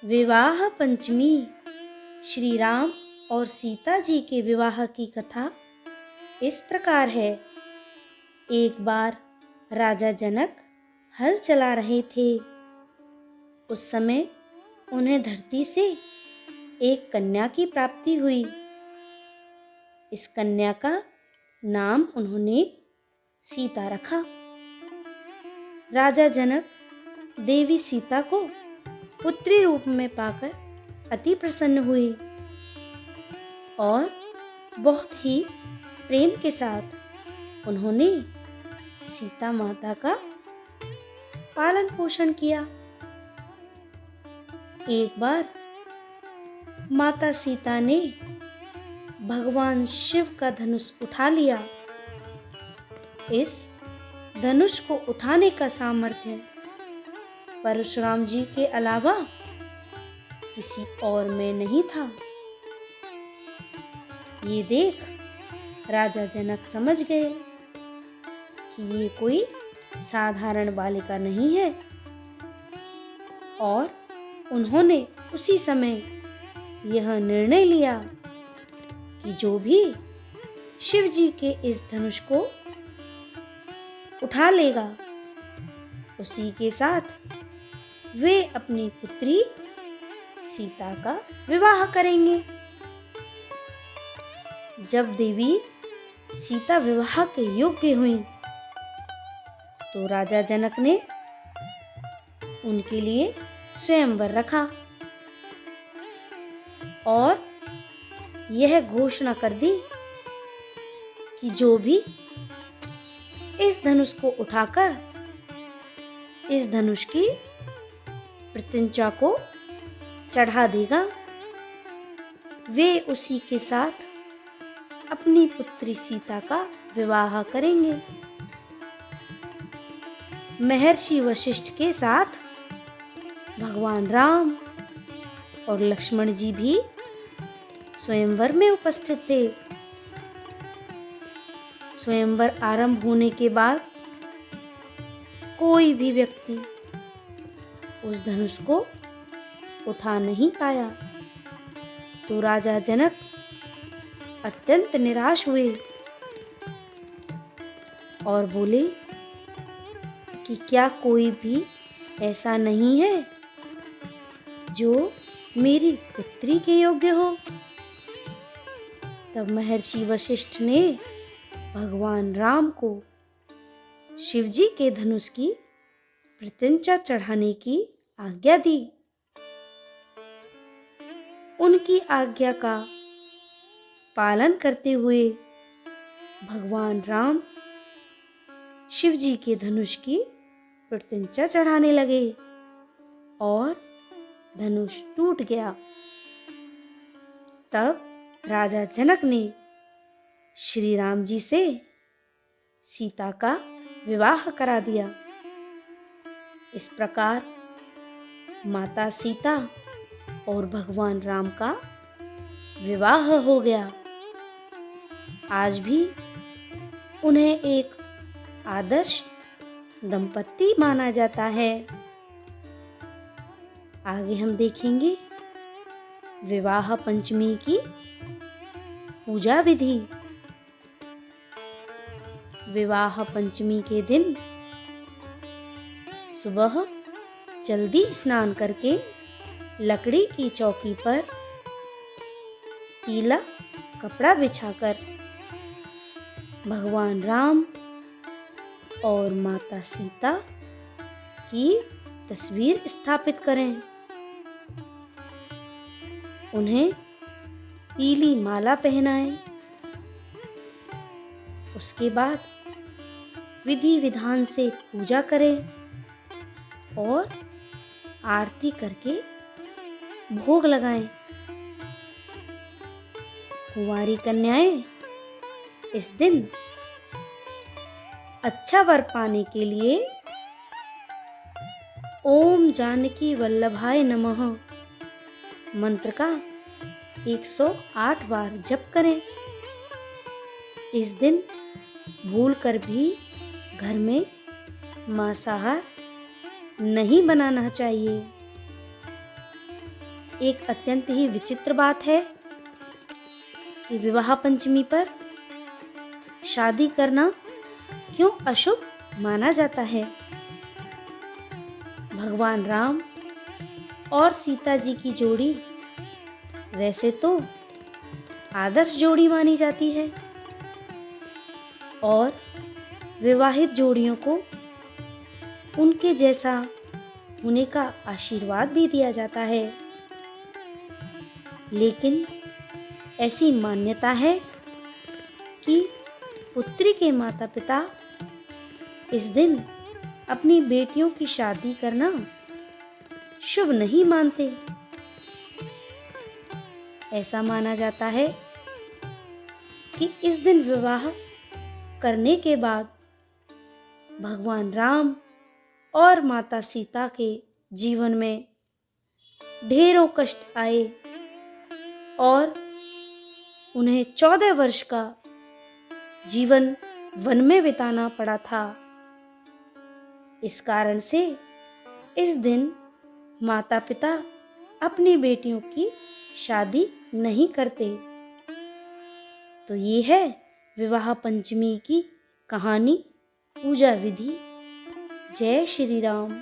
विवाह पंचमी। श्री राम और सीता जी के विवाह की कथा इस प्रकार है। एक बार राजा जनक हल चला रहे थे। उस समय उन्हें धरती से एक कन्या की प्राप्ति हुई। इस कन्या का नाम उन्होंने सीता रखा। राजा जनक देवी सीता को पुत्री रूप में पाकर अति प्रसन्न हुए और बहुत ही प्रेम के साथ उन्होंने सीता माता का पालन पोषण किया। एक बार माता सीता ने भगवान शिव का धनुष उठा लिया। इस धनुष को उठाने का सामर्थ्य परशुराम जी के अलावा किसी और में नहीं था। ये देख राजा जनक समझ गए कि ये कोई साधारण बालिका नहीं है और उन्होंने उसी समय यह निर्णय लिया कि जो भी शिव जी के इस धनुष को उठा लेगा उसी के साथ वे अपनी पुत्री सीता का विवाह करेंगे। जब देवी सीता विवाह के योग्य हुई तो राजा जनक ने उनके लिए स्वयंवर रखा और यह घोषणा कर दी कि जो भी इस धनुष को उठाकर इस धनुष की प्रत्यंचा को चढ़ा देगा वे उसी के साथ अपनी पुत्री सीता का विवाह करेंगे। महर्षि वशिष्ठ के साथ भगवान राम और लक्ष्मण जी भी स्वयंवर में उपस्थित थे। स्वयंवर आरंभ होने के बाद कोई भी व्यक्ति उस धनुष को उठा नहीं पाया तो राजा जनक अत्यंत निराश हुए और बोले कि क्या कोई भी ऐसा नहीं है जो मेरी पुत्री के योग्य हो। तब महर्षि वशिष्ठ ने भगवान राम को शिवजी के धनुष की प्रत्यंचा चढ़ाने की आज्ञा दी। उनकी आज्ञा का पालन करते हुए भगवान राम शिवजी के धनुष की प्रत्यंचा चढ़ाने लगे और धनुष टूट गया। तब राजा जनक ने श्री राम जी से सीता का विवाह करा दिया। इस प्रकार माता सीता और भगवान राम का विवाह हो गया। आज भी उन्हें एक आदर्श दंपति माना जाता है। आगे हम देखेंगे विवाह पंचमी की पूजा विधि। विवाह पंचमी के दिन सुबह जल्दी स्नान करके लकड़ी की चौकी पर पीला कपड़ा बिछाकर भगवान राम और माता सीता की तस्वीर स्थापित करें। उन्हें पीली माला पहनाएं। उसके बाद विधि विधान से पूजा करें और आरती करके भोग लगाएं। कुंवारी कन्याएं इस दिन अच्छा वर पाने के लिए ओम जानकी वल्लभाय नमः मंत्र का 108 बार जप करें। इस दिन भूल कर भी घर में मांसाहार नहीं बनाना चाहिए। एक अत्यंत ही विचित्र बात है कि विवाह पंचमी पर शादी करना क्यों अशुभ माना जाता है। भगवान राम और सीता जी की जोड़ी वैसे तो आदर्श जोड़ी मानी जाती है और विवाहित जोड़ियों को उनके जैसा होने का आशीर्वाद भी दिया जाता है। लेकिन ऐसी मान्यता है कि पुत्री के माता पिता इस दिन अपनी बेटियों की शादी करना शुभ नहीं मानते। ऐसा माना जाता है कि इस दिन विवाह करने के बाद भगवान राम और माता सीता के जीवन में ढेरों कष्ट आए और उन्हें 14 वर्ष का जीवन वन में बिताना पड़ा था। इस कारण से इस दिन माता पिता अपनी बेटियों की शादी नहीं करते। तो ये है विवाह पंचमी की कहानी, पूजा विधि। जय श्री राम।